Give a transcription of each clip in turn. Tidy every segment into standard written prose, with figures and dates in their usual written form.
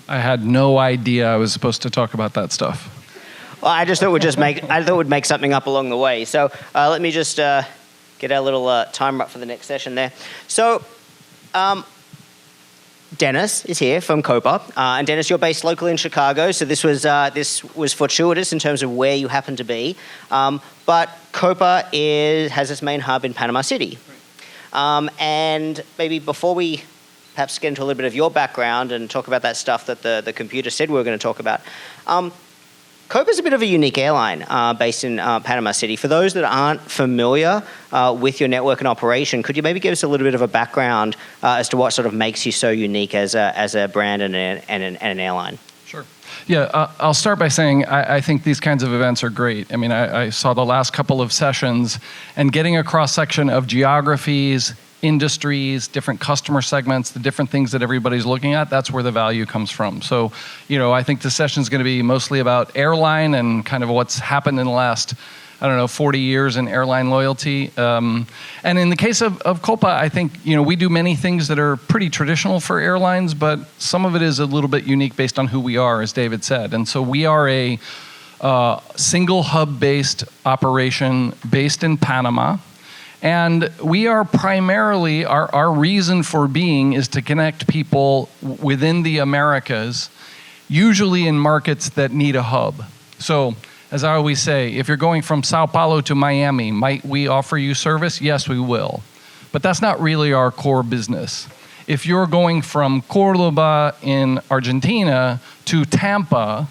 I had no idea I was supposed to talk about that stuff. Well, I just thought we'd make something up along the way. So let me just get our little timer up for the next session there. So Dennis is here from Copa, and Dennis, you're based locally in Chicago, so this was fortuitous in terms of where you happen to be. But Copa has its main hub in Panama City, and maybe before we perhaps get into a little bit of your background and talk about that stuff that the computer said we were going to talk about. Copa's a bit of a unique airline based in Panama City. For those that aren't familiar with your network and operation, could you maybe give us a little bit of a background as to what sort of makes you so unique as a brand and an airline? Sure. Yeah, I'll start by saying I think these kinds of events are great. I mean, I saw the last couple of sessions, and getting a cross-section of geographies, industries, different customer segments, the different things that everybody's looking at, that's where the value comes from. So, I think the session is going to be mostly about airline and kind of what's happened in the last, 40 years in airline loyalty. And in the case of Copa, I think, we do many things that are pretty traditional for airlines, but some of it is a little bit unique based on who we are, as David said. And so we are a single hub-based operation based in Panama. And we are primarily, our reason for being is to connect people within the Americas, usually in markets that need a hub. So, as I always say, if you're going from Sao Paulo to Miami, might we offer you service? Yes, we will. But that's not really our core business. If you're going from Cordoba in Argentina to Tampa,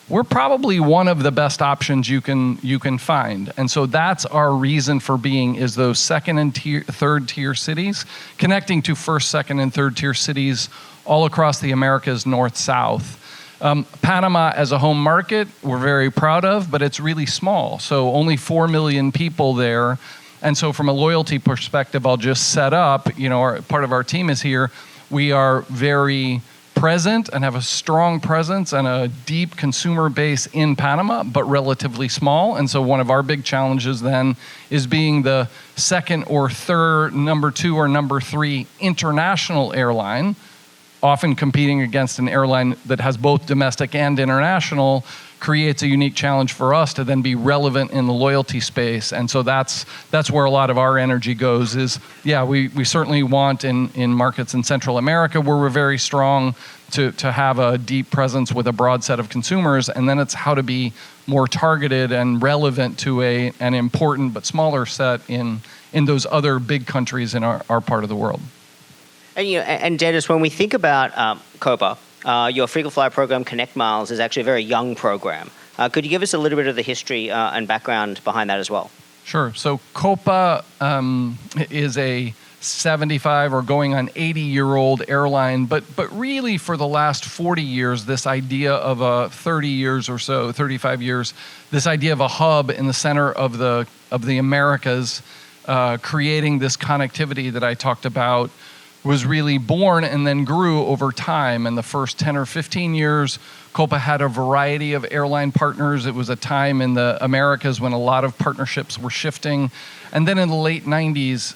we're probably one of the best options you can find. And so that's our reason for being, is those second and third tier cities, connecting to first, second, and third tier cities all across the Americas, north, south. Panama as a home market, we're very proud of, but it's really small. So only 4 million people there. And so from a loyalty perspective, I'll just set up, part of our team is here. We are very present and have a strong presence and a deep consumer base in Panama, but relatively small. And so one of our big challenges then is being the second or third, number 2 or number 3 international airline, often competing against an airline that has both domestic and international, creates a unique challenge for us to then be relevant in the loyalty space. And so that's where a lot of our energy goes is, we certainly want in markets in Central America where we're very strong to have a deep presence with a broad set of consumers. And then it's how to be more targeted and relevant to an important but smaller set in those other big countries in our part of the world. And Dennis, when we think about Copa, your frequent flyer program, ConnectMiles, is actually a very young program. Could you give us a little bit of the history and background behind that as well? Sure. So Copa is a 75 or going on 80-year-old airline, but really for the last 40 years, this idea of 30 years or so, 35 years, this idea of a hub in the center of the Americas, creating this connectivity that I talked about, was really born and then grew over time. In the first 10 or 15 years, Copa had a variety of airline partners. It was a time in the Americas when a lot of partnerships were shifting. And then in the late 90s,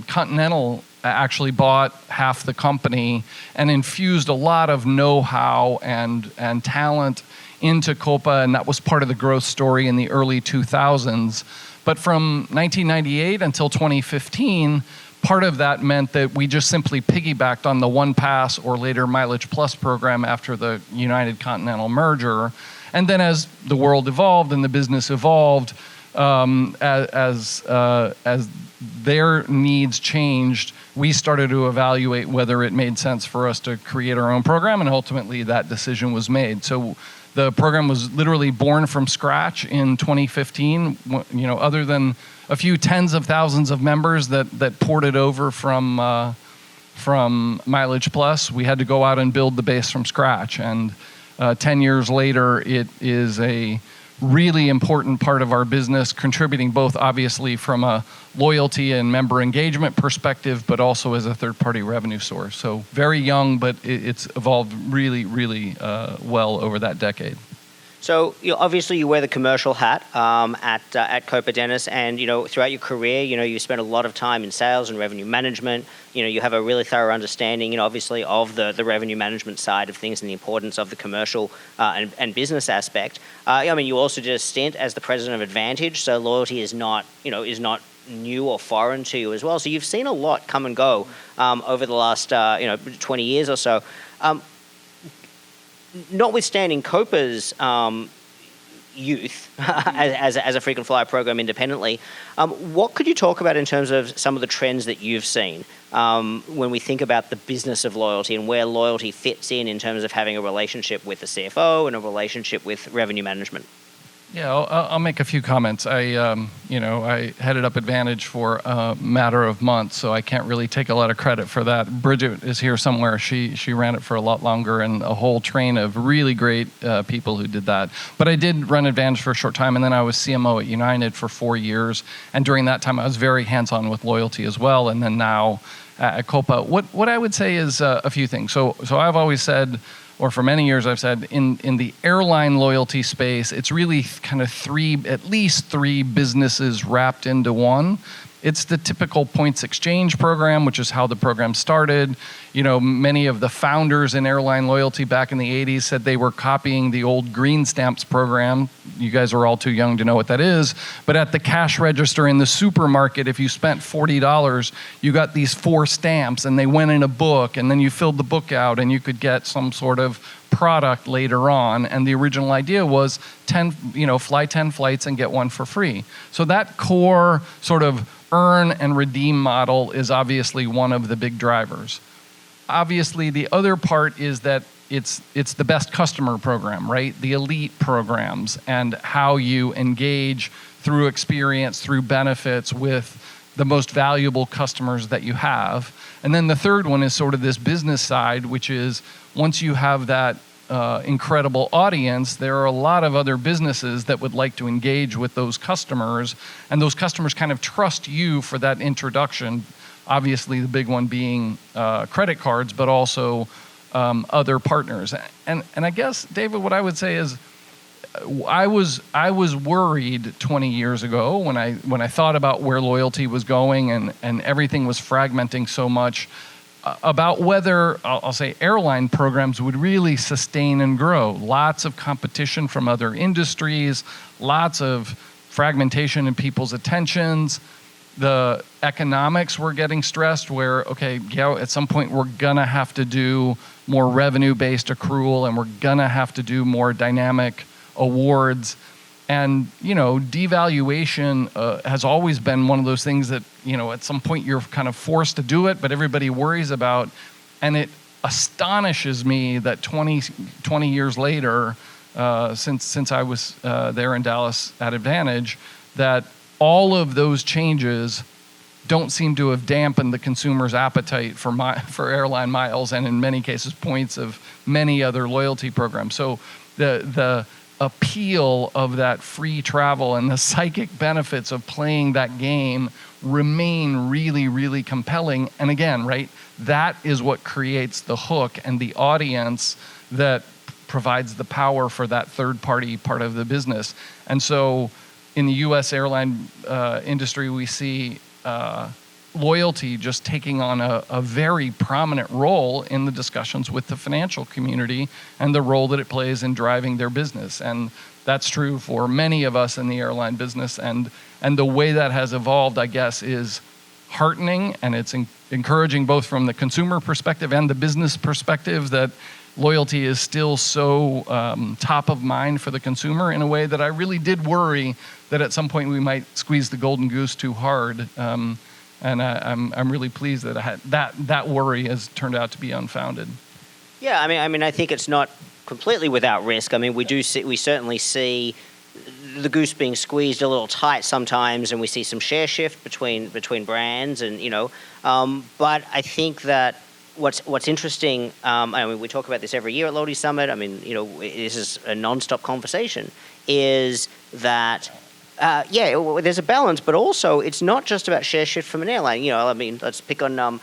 Continental actually bought half the company and infused a lot of know-how and talent into Copa, and that was part of the growth story in the early 2000s. But from 1998 until 2015, part of that meant that we just simply piggybacked on the OnePass or later Mileage Plus program after the United Continental merger. And then as the world evolved and the business evolved, as their needs changed, we started to evaluate whether it made sense for us to create our own program, and ultimately that decision was made. So the program was literally born from scratch in 2015, other than a few tens of thousands of members that ported over from Mileage Plus. We had to go out and build the base from scratch. And 10 years later, it is a really important part of our business, contributing both obviously from a loyalty and member engagement perspective, but also as a third-party revenue source. So very young, but it's evolved really, really well over that decade. So obviously you wear the commercial hat at Copa, Dennis, and throughout your career, you spent a lot of time in sales and revenue management. You have a really thorough understanding, obviously, of the revenue management side of things and the importance of the commercial and business aspect. You also did a stint as the president of Advantage, so loyalty is not new or foreign to you as well. So you've seen a lot come and go over the last 20 years or so. Notwithstanding Copa's youth as a frequent flyer program independently, what could you talk about in terms of some of the trends that you've seen when we think about the business of loyalty and where loyalty fits in terms of having a relationship with the CFO and a relationship with revenue management? Yeah, I'll make a few comments. I headed up Advantage for a matter of months, so I can't really take a lot of credit for that. Bridget is here somewhere. She ran it for a lot longer, and a whole train of really great people who did that. But I did run Advantage for a short time, and then I was CMO at United for 4 years. And during that time, I was very hands-on with loyalty as well. And then now at Copa, what I would say is a few things. So I've always said, or for many years I've said, in the airline loyalty space, it's really kind of at least three businesses wrapped into one. It's the typical points exchange program, which is how the program started. Many of the founders in airline loyalty back in the 80s said they were copying the old green stamps program. You guys are all too young to know what that is. But at the cash register in the supermarket, if you spent $40, you got these 4 stamps, and they went in a book, and then you filled the book out, and you could get some sort of product later on. And the original idea was fly 10 flights and get one for free. So that core sort of earn and redeem model is obviously one of the big drivers. Obviously, the other part is that it's the best customer program, right? The elite programs, and how you engage through experience, through benefits with the most valuable customers that you have. And then the third one is sort of this business side, which is once you have that incredible audience, there are a lot of other businesses that would like to engage with those customers, and those customers kind of trust you for that introduction. Obviously, the big one being credit cards, but also other partners. And I guess, David, what I would say is, I was worried 20 years ago when I thought about where loyalty was going and everything was fragmenting so much, about whether, I'll say, airline programs would really sustain and grow. Lots of competition from other industries, lots of fragmentation in people's attentions. The economics were getting stressed where, at some point we're gonna have to do more revenue-based accrual, and we're gonna have to do more dynamic awards. And, devaluation has always been one of those things that, at some point you're kind of forced to do it, but everybody worries about. And it astonishes me that 20 years later, since I was there in Dallas at Advantage, that all of those changes don't seem to have dampened the consumer's appetite for airline miles, and in many cases points of many other loyalty programs. So the appeal of that free travel and the psychic benefits of playing that game remain really, really compelling. And again, right, that is what creates the hook and the audience that provides the power for that third-party part of the business. And so in the U.S. airline industry, we see loyalty just taking on a very prominent role in the discussions with the financial community and the role that it plays in driving their business. And that's true for many of us in the airline business. And the way that has evolved, I guess, is heartening, and it's encouraging both from the consumer perspective and the business perspective that loyalty is still so top of mind for the consumer in a way that I really did worry that at some point we might squeeze the golden goose too hard. And I'm really pleased that that worry has turned out to be unfounded. Yeah, I mean, I think it's not completely without risk. I mean, we certainly see the goose being squeezed a little tight sometimes, and we see some share shift between brands, and But I think that what's interesting. I mean, we talk about this every year at Loyalty Summit. I mean, this is a non-stop conversation. Is that there's a balance, but also it's not just about share shift from an airline. I mean, let's pick on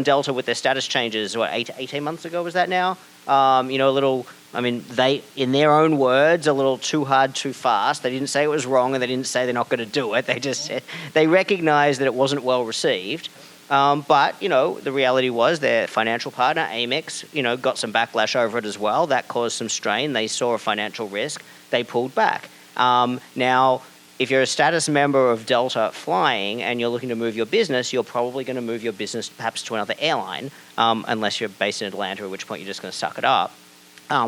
Delta with their status changes. 18 months ago was that now? A little I mean, they, in their own words, a little too hard, too fast. They didn't say it was wrong, and they didn't say they're not going to do it. They just said they recognized that it wasn't well received. But, the reality was their financial partner, Amex, got some backlash over it as well. That caused some strain. They saw a financial risk. They pulled back. Now, if you're a status member of Delta flying and you're looking to move your business, you're probably going to move your business perhaps to another airline, unless you're based in Atlanta, at which point you're just going to suck it up,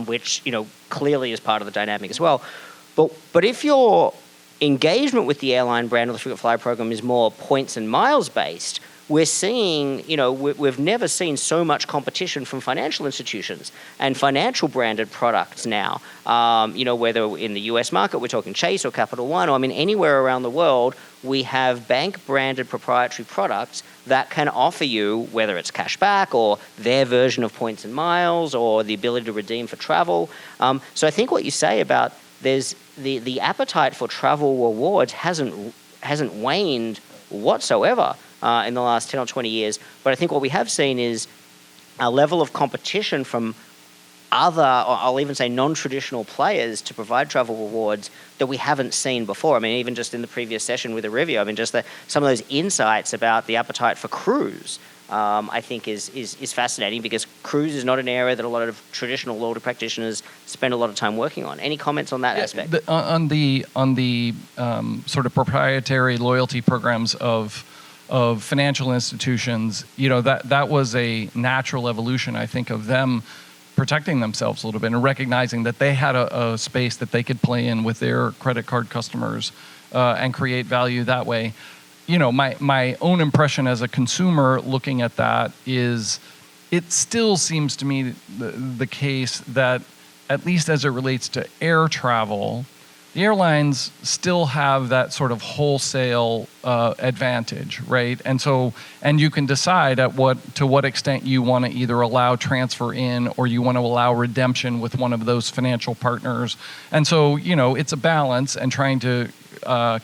which, clearly is part of the dynamic as well. But if your engagement with the airline brand or the frequent flyer program is more points and miles based, we're seeing, we've never seen so much competition from financial institutions and financial branded products now. Whether in the US market, we're talking Chase or Capital One, or anywhere around the world, we have bank branded proprietary products that can offer you, whether it's cash back or their version of points and miles or the ability to redeem for travel. So I think what you say about there's the appetite for travel rewards hasn't waned whatsoever in the last 10 or 20 years. But I think what we have seen is a level of competition from other, or I'll even say non-traditional players to provide travel rewards that we haven't seen before. Even just in the previous session with a review, some of those insights about the appetite for cruise, I think is fascinating, because cruise is not an area that a lot of traditional loyalty practitioners spend a lot of time working on. Any comments on that aspect? On the sort of proprietary loyalty programs of financial institutions, that was a natural evolution, I think, of them protecting themselves a little bit and recognizing that they had a space that they could play in with their credit card customers and create value that way. My own impression as a consumer looking at that is it still seems to me the case that, at least as it relates to air travel, the airlines still have that sort of wholesale advantage, right? And you can decide to what extent you want to either allow transfer in or you want to allow redemption with one of those financial partners. And so, it's a balance and trying to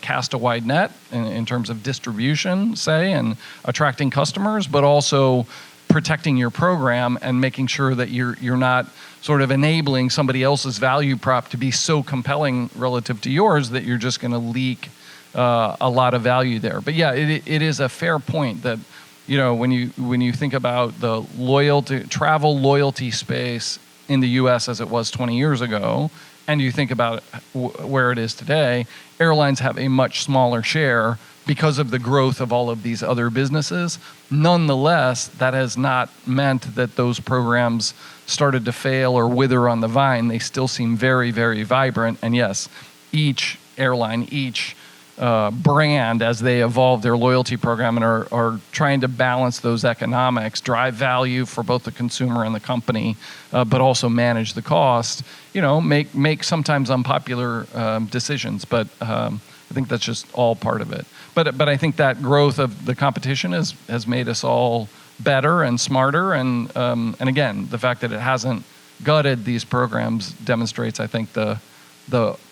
cast a wide net in terms of distribution, say, and attracting customers, but also protecting your program and making sure that you're not sort of enabling somebody else's value prop to be so compelling relative to yours that you're just going to leak a lot of value there. But yeah, it is a fair point that, when you think about the travel loyalty space in the U.S. as it was 20 years ago, and you think about where it is today, airlines have a much smaller share because of the growth of all of these other businesses. Nonetheless, that has not meant that those programs started to fail or wither on the vine. They still seem very, very vibrant. And yes, each airline, each brand, as they evolve their loyalty program and are trying to balance those economics, drive value for both the consumer and the company, but also manage the cost, make sometimes unpopular decisions. But I think that's just all part of it. But I think that growth of the competition has made us all better and smarter. And again, the fact that it hasn't gutted these programs demonstrates, I think, the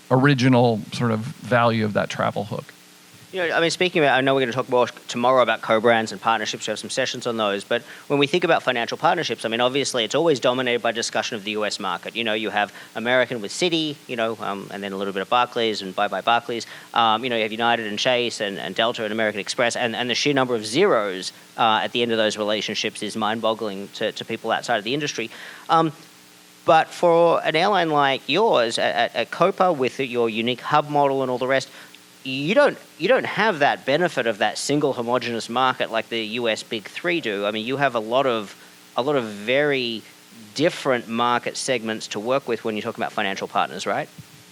original sort of value of that travel hook. Speaking about, I know we're going to talk more tomorrow about co-brands and partnerships. We have some sessions on those. But when we think about financial partnerships, obviously it's always dominated by discussion of the US market. You have American with Citi, and then a little bit of Barclays and bye-bye Barclays. You have United and Chase and Delta and American Express. And the sheer number of zeros at the end of those relationships is mind-boggling to people outside of the industry. But for an airline like yours, at Copa, with your unique hub model and all the rest, you don't have that benefit of that single homogenous market like the US Big Three do. You have a lot of very different market segments to work with when you're talking about financial partners, right?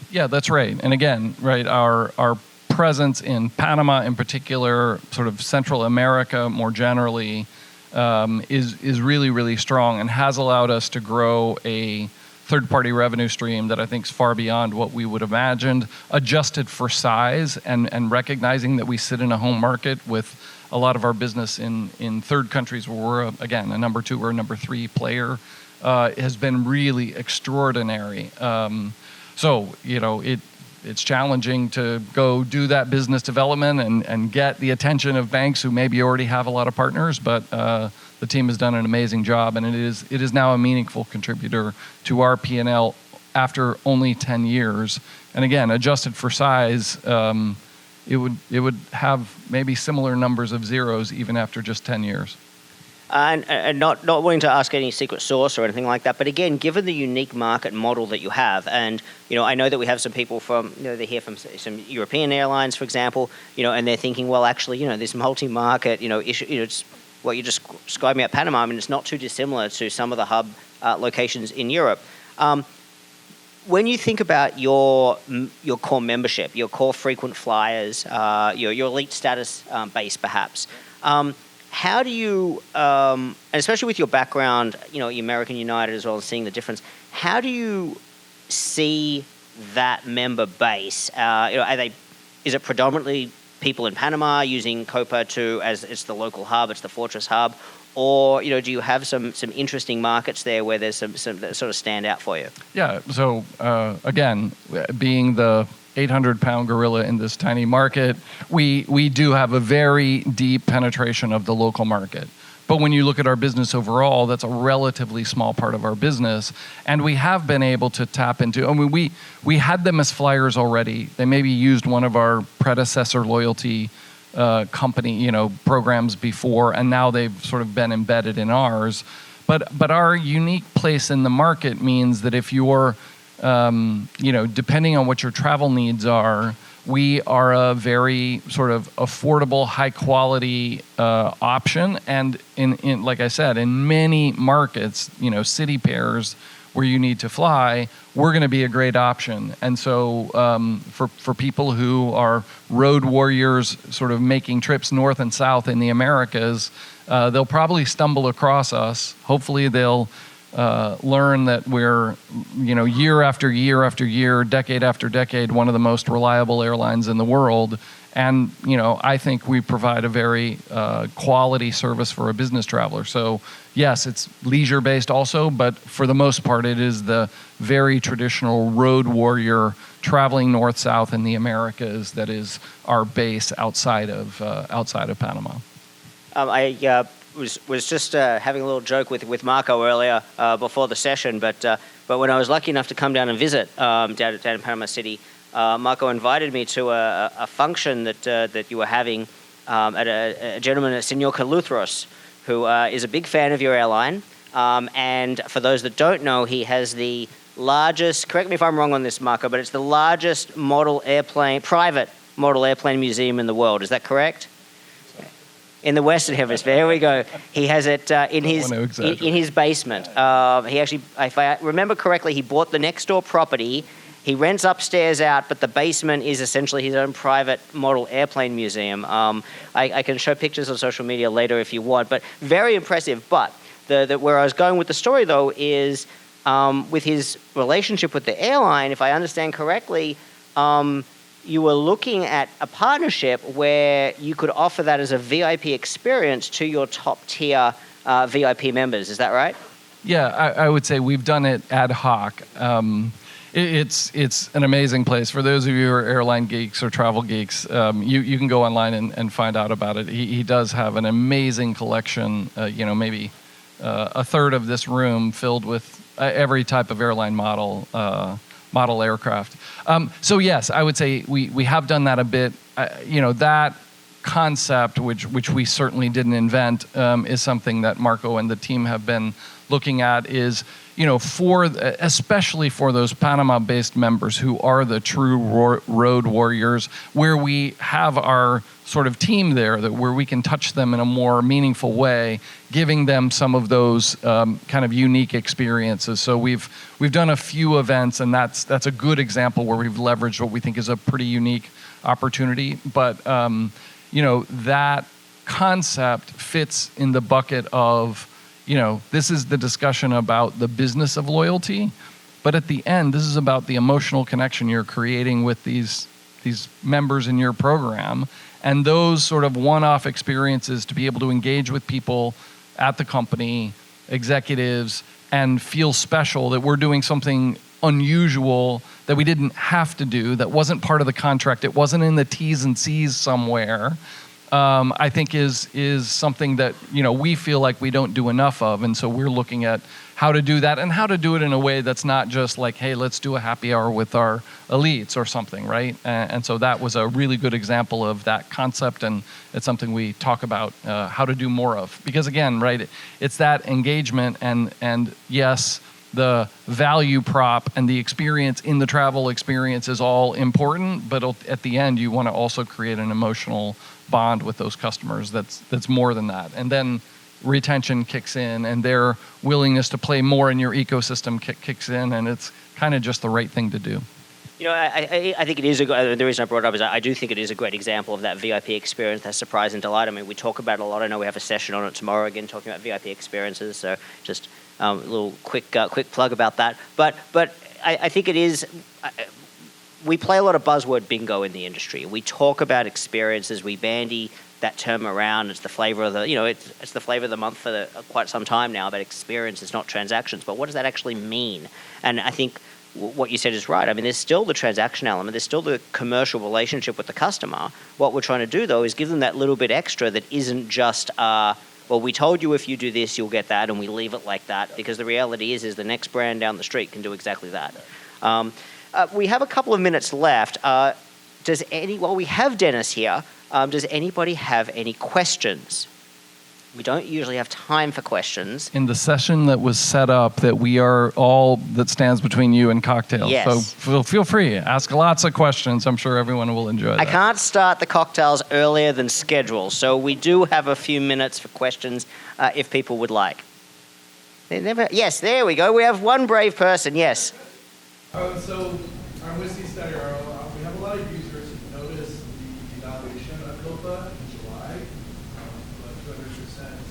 Yeah, that's right. And again, right, our presence in Panama in particular, sort of Central America more generally, is really, really strong and has allowed us to grow a third-party revenue stream that I think is far beyond what we would have imagined, adjusted for size and recognizing that we sit in a home market with a lot of our business in third countries where we're, again, a number 2 or a number 3 player, has been really extraordinary. It's challenging to go do that business development and get the attention of banks who maybe already have a lot of partners, but the team has done an amazing job, and it is now a meaningful contributor to our P&L after only 10 years. And again, adjusted for size, it would have maybe similar numbers of zeros even after just 10 years. And not wanting to ask any secret sauce or anything like that, but again, given the unique market model that you have, and I know that we have some people from they're here from some European airlines, for example, and they're thinking, well, actually, this multi-market, issue, it's what you just described me at Panama. I mean, it's not too dissimilar to some of the hub locations in Europe. When you think about your core membership, your core frequent flyers, your elite status base, perhaps. How do you, and especially with your background, American United as well, and seeing the difference, how do you see that member base? Is it predominantly people in Panama using Copa as it's the local hub, it's the fortress hub, or do you have some interesting markets there where there's some that sort of stand out for you? Yeah. So again, being the 800-pound gorilla in this tiny market, we do have a very deep penetration of the local market. But when you look at our business overall, that's a relatively small part of our business. And we have been able to tap into, we had them as flyers already. They maybe used one of our predecessor loyalty company, programs before, and now they've sort of been embedded in ours. But our unique place in the market means that if you're depending on what your travel needs are, we are a very sort of affordable, high quality option. And in like I said, in many markets, city pairs where you need to fly, we're going to be a great option. And so for people who are road warriors, sort of making trips north and south in the Americas, they'll probably stumble across us. Hopefully they'll learn that we're, year after year after year, decade after decade, one of the most reliable airlines in the world. And, I think we provide a very quality service for a business traveler. So, yes, it's leisure-based also, but for the most part, it is the very traditional road warrior traveling north-south in the Americas that is our base outside of Panama. I was just having a little joke with Marco earlier before the session, but when I was lucky enough to come down and visit down in Panama City, Marco invited me to a function that you were having at a gentleman, Senor Calutros, who is a big fan of your airline. And for those that don't know, he has the largest, correct me if I'm wrong on this, Marco, but it's the largest private model airplane museum in the world. Is that correct? In the Western Hemisphere, here we go. He has it in his basement. He actually, if I remember correctly, he bought the next door property. He rents upstairs out, but the basement is essentially his own private model airplane museum. I can show pictures on social media later if you want, but very impressive. But where I was going with the story, though, is with his relationship with the airline, if I understand correctly, you were looking at a partnership where you could offer that as a VIP experience to your top tier VIP members. Is that right? Yeah, I would say we've done it ad hoc. It's an amazing place. For those of you who are airline geeks or travel geeks, you can go online and find out about it. He does have an amazing collection, maybe a third of this room filled with every type of airline model aircraft. So yes, I would say we have done that a bit. That concept, which we certainly didn't invent, is something that Marco and the team have been looking at. Is especially for those Panama-based members who are the true road warriors, where we have our sort of team there, where we can touch them in a more meaningful way, giving them some of those kind of unique experiences. So we've done a few events, and that's a good example where we've leveraged what we think is a pretty unique opportunity. But that concept fits in the bucket of, this is the discussion about the business of loyalty, but at the end, this is about the emotional connection you're creating with these members in your program, and those sort of one-off experiences to be able to engage with people at the company, executives, and feel special that we're doing something unusual that we didn't have to do, that wasn't part of the contract, it wasn't in the T's and C's somewhere. I think is something that we feel like we don't do enough of, and so we're looking at how to do that and how to do it in a way that's not just like, hey, let's do a happy hour with our elites or something, right? And so that was a really good example of that concept, and it's something we talk about how to do more of. Because again, right, it's that engagement and yes, the value prop and the experience in the travel experience is all important, but at the end, you want to also create an emotional bond with those customers that's more than that. And then retention kicks in, and their willingness to play more in your ecosystem kicks in, and it's kind of just the right thing to do. You know, I think it is the reason I brought it up is I do think it is a great example of that VIP experience, that surprise and delight. I mean, we talk about it a lot. I know we have a session on it tomorrow again, talking about VIP experiences. So just a little quick plug about that. But I think it is. We play a lot of buzzword bingo in the industry. We talk about experiences. We bandy that term around. It's the flavor of the, it's the flavor of the month for quite some time now about experiences, not transactions. But what does that actually mean? And I think what you said is right. I mean, there's still the transaction element. There's still the commercial relationship with the customer. What we're trying to do, though, is give them that little bit extra that isn't just, well, we told you if you do this, you'll get that, and we leave it like that. Because the reality is the next brand down the street can do exactly that. We have a couple of minutes left. While we have Dennis here, does anybody have any questions? We don't usually have time for questions. In the session that was set up, that we are all that stands between you and cocktails. Yes. So feel free, ask lots of questions. I'm sure everyone will enjoy that. I can't start the cocktails earlier than scheduled, so we do have a few minutes for questions if people would like. Yes, there we go. We have one brave person. Yes. So our whiskey study, we have a lot of users who noticed the devaluation of Copa in July, like 200%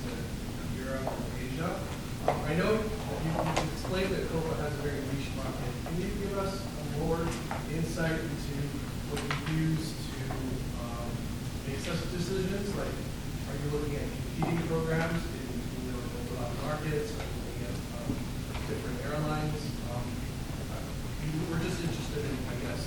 in Europe and Asia. I know that you explained that Copa has a very niche market. Can you give us more insight into what you use to make such decisions? Like, are you looking at competing programs in open markets? Are you looking at different airlines? We're just interested in, I guess,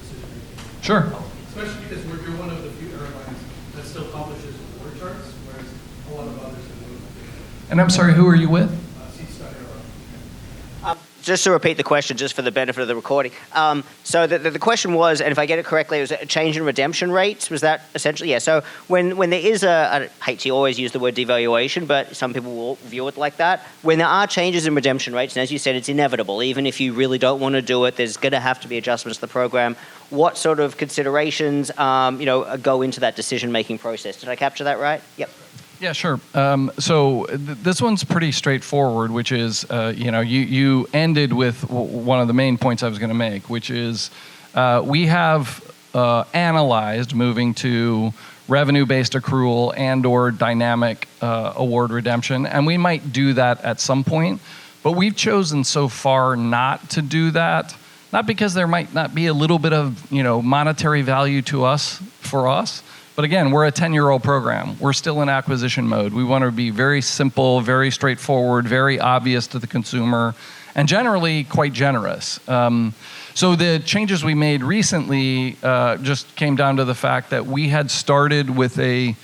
decision making. Sure. Especially because you're one of the few airlines that still publishes award charts, whereas a lot of others are doing it. And I'm sorry, who are you with? Just to repeat the question, just for the benefit of the recording. So the question was, and if I get it correctly, it was a change in redemption rates. Was that essentially? Yeah. So when there is I hate to always use the word devaluation, but some people will view it like that. When there are changes in redemption rates, and as you said, it's inevitable. Even if you really don't want to do it, there's going to have to be adjustments to the program. What sort of considerations, go into that decision-making process? Did I capture that right? Yep. Yeah, sure. So this one's pretty straightforward, which is, you ended with one of the main points I was going to make, which is we have analyzed moving to revenue-based accrual and or dynamic award redemption, and we might do that at some point, but we've chosen so far not to do that, not because there might not be a little bit of monetary value to us, but again, we're a 10-year-old program. We're still in acquisition mode. We want to be very simple, very straightforward, very obvious to the consumer, and generally quite generous. So the changes we made recently just came down to the fact that we had started with a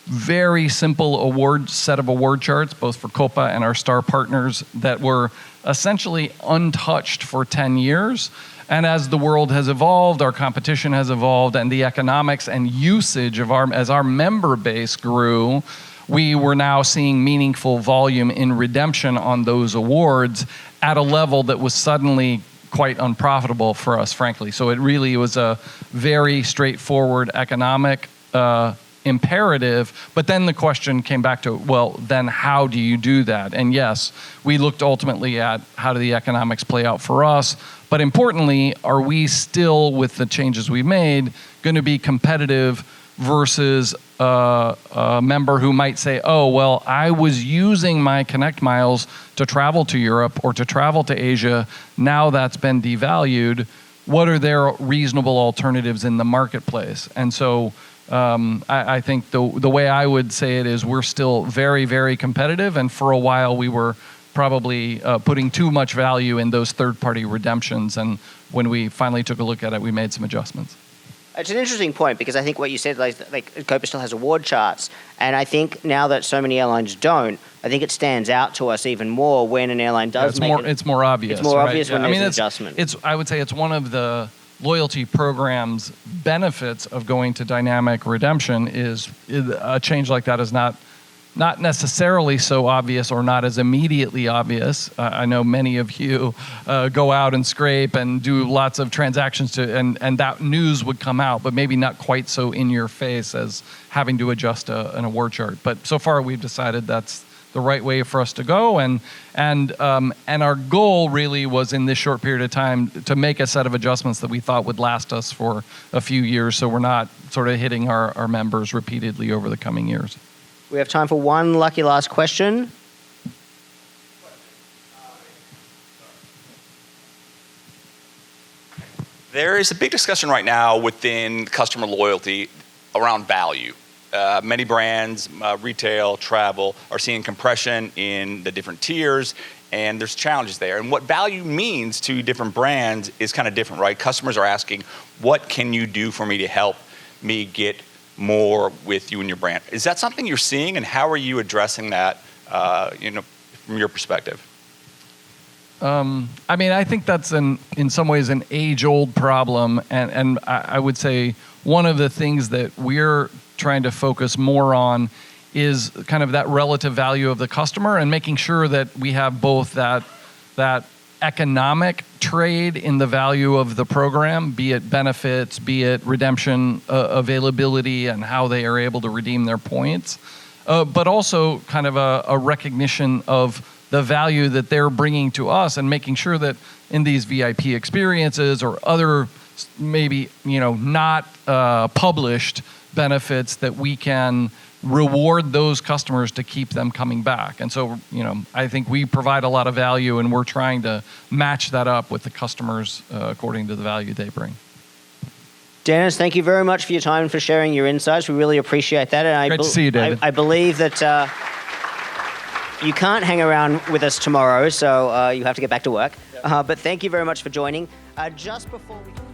very simple set of award charts, both for Copa and our star partners, that were essentially untouched for 10 years. And as the world has evolved, our competition has evolved, and the economics and usage of as our member base grew, we were now seeing meaningful volume in redemption on those awards at a level that was suddenly quite unprofitable for us, frankly. So it really was a very straightforward economic imperative, but then the question came back to, well, then how do you do that? And yes, we looked ultimately at how do the economics play out for us, but importantly, are we still, with the changes we made, going to be competitive versus a member who might say, oh, well, I was using my ConnectMiles to travel to Europe or to travel to Asia, now that's been devalued, what are their reasonable alternatives in the marketplace? And so I think the way I would say it is we're still very, very competitive, and for a while we were probably putting too much value in those third-party redemptions, and when we finally took a look at it, we made some adjustments. It's an interesting point because I think what you said, like Copa still has award charts, and I think now that so many airlines don't, I think it stands out to us even more when an airline does it's more obvious. It's more right? obvious when there's an adjustment. I would say it's one of the loyalty program's benefits of going to dynamic redemption is a change like that is not necessarily so obvious or not as immediately obvious. I know many of you go out and scrape and do lots of transactions and that news would come out, but maybe not quite so in your face as having to adjust an award chart. But so far we've decided that's the right way for us to go, and our goal really was in this short period of time to make a set of adjustments that we thought would last us for a few years, so we're not sort of hitting our members repeatedly over the coming years. We have time for one lucky last question. There is a big discussion right now within customer loyalty around value. Many brands, retail, travel, are seeing compression in the different tiers, and there's challenges there. And what value means to different brands is kind of different, right? Customers are asking, what can you do for me to help me get more with you and your brand? Is that something you're seeing, and how are you addressing that, from your perspective? I think that's in some ways an age-old problem, and I would say one of the things that we're trying to focus more on is kind of that relative value of the customer and making sure that we have both that economic trade in the value of the program, be it benefits, be it redemption availability and how they are able to redeem their points, but also kind of a recognition of the value that they're bringing to us and making sure that in these VIP experiences or other maybe not published benefits that we can reward those customers to keep them coming back. And so, I think we provide a lot of value, and we're trying to match that up with the customers according to the value they bring. Dennis, thank you very much for your time and for sharing your insights. We really appreciate that. And Great to see you, David. I believe that you can't hang around with us tomorrow, so you have to get back to work. Yep. But thank you very much for joining. Just before we...